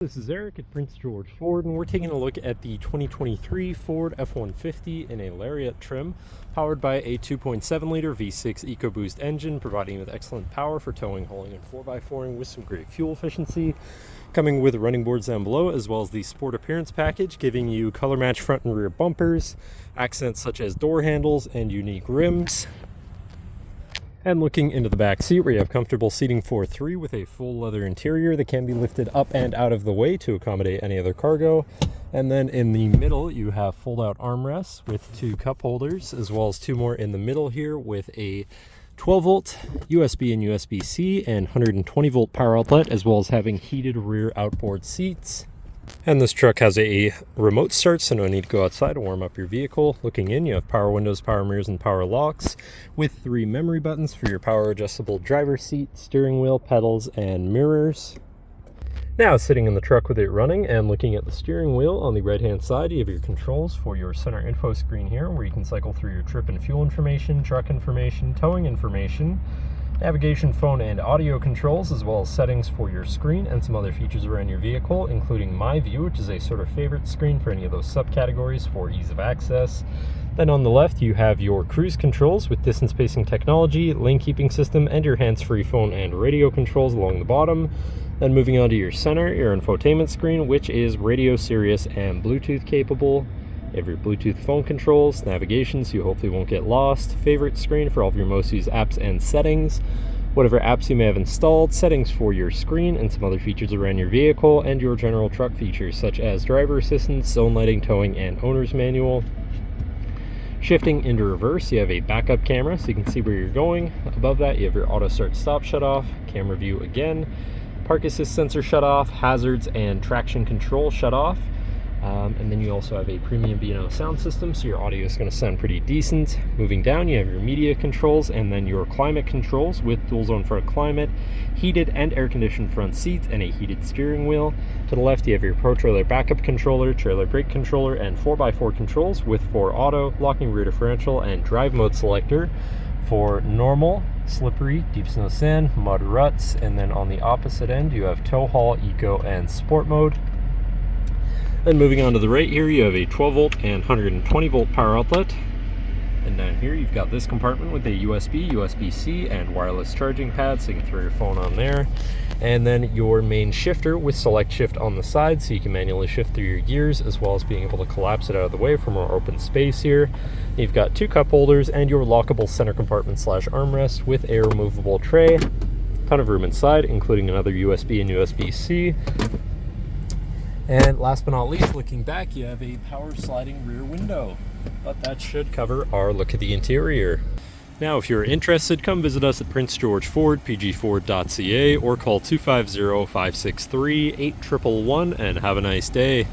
This is Eric at Prince George Ford, and we're taking a look at the 2023 Ford F-150 in a Lariat trim, powered by a 2.7-liter V6 EcoBoost engine, providing you with excellent power for towing, hauling, and 4x4ing with some great fuel efficiency. Coming with running boards down below, as well as the Sport Appearance package, giving you color-matched front and rear bumpers, accents such as door handles, and unique rims. And looking into the back seat, where you have comfortable seating for three with a full leather interior that can be lifted up and out of the way to accommodate any other cargo. And then in the middle, you have fold-out armrests with two cup holders, as well as two more in the middle here with a 12-volt USB and USB-C and 120-volt power outlet, as well as having heated rear outboard seats. And this truck has a remote start, so no need to go outside to warm up your vehicle. Looking in, you have power windows, power mirrors, and power locks with 3 memory buttons for your power adjustable driver's seat, steering wheel, pedals, and mirrors. Now, sitting in the truck with it running and looking at the steering wheel, on the right-hand side, you have your controls for your center info screen here, where you can cycle through your trip and fuel information, truck information, towing information, navigation, phone, and audio controls, as well as settings for your screen and some other features around your vehicle, including My View, which is a sort of favorite screen for any of those subcategories for ease of access. Then on the left, you have your cruise controls with distance spacing technology, lane keeping system, and your hands-free phone and radio controls along the bottom. Then moving on to your center, your infotainment screen, which is radio, Sirius, and Bluetooth capable. You have your Bluetooth phone controls, navigation, so you hopefully won't get lost, favorite screen for all of your most used apps and settings, whatever apps you may have installed, settings for your screen, and some other features around your vehicle, and your general truck features such as driver assistance, zone lighting, towing, and owner's manual. Shifting into reverse, you have a backup camera so you can see where you're going. Above that, you have your auto start stop shut off, camera view again, park assist sensor shut off, hazards and traction control shut off. And then you also have a premium B&O sound system, so your audio is going to sound pretty decent. Moving down, you have your media controls and then your climate controls with dual zone front climate, heated and air-conditioned front seats, and a heated steering wheel. To the left, you have your Pro Trailer backup controller, trailer brake controller, and 4x4 controls with 4 auto, locking rear differential, and drive mode selector for normal, slippery, deep snow sand, mud ruts. And then on the opposite end, you have tow haul, eco, and sport mode. Then moving on to the right here, you have a 12-volt and 120-volt power outlet. And down here, you've got this compartment with a USB, USB-C, and wireless charging pad, so you can throw your phone on there. And then your main shifter with select shift on the side, so you can manually shift through your gears, as well as being able to collapse it out of the way for more open space here. You've got 2 cup holders and your lockable center compartment / armrest with a removable tray. Ton of room inside, including another USB and USB-C. And last but not least, looking back, you have a power sliding rear window. But that should cover our look at the interior. Now, if you're interested, come visit us at Prince George Ford, pgford.ca, or call 250-563-8111 and have a nice day.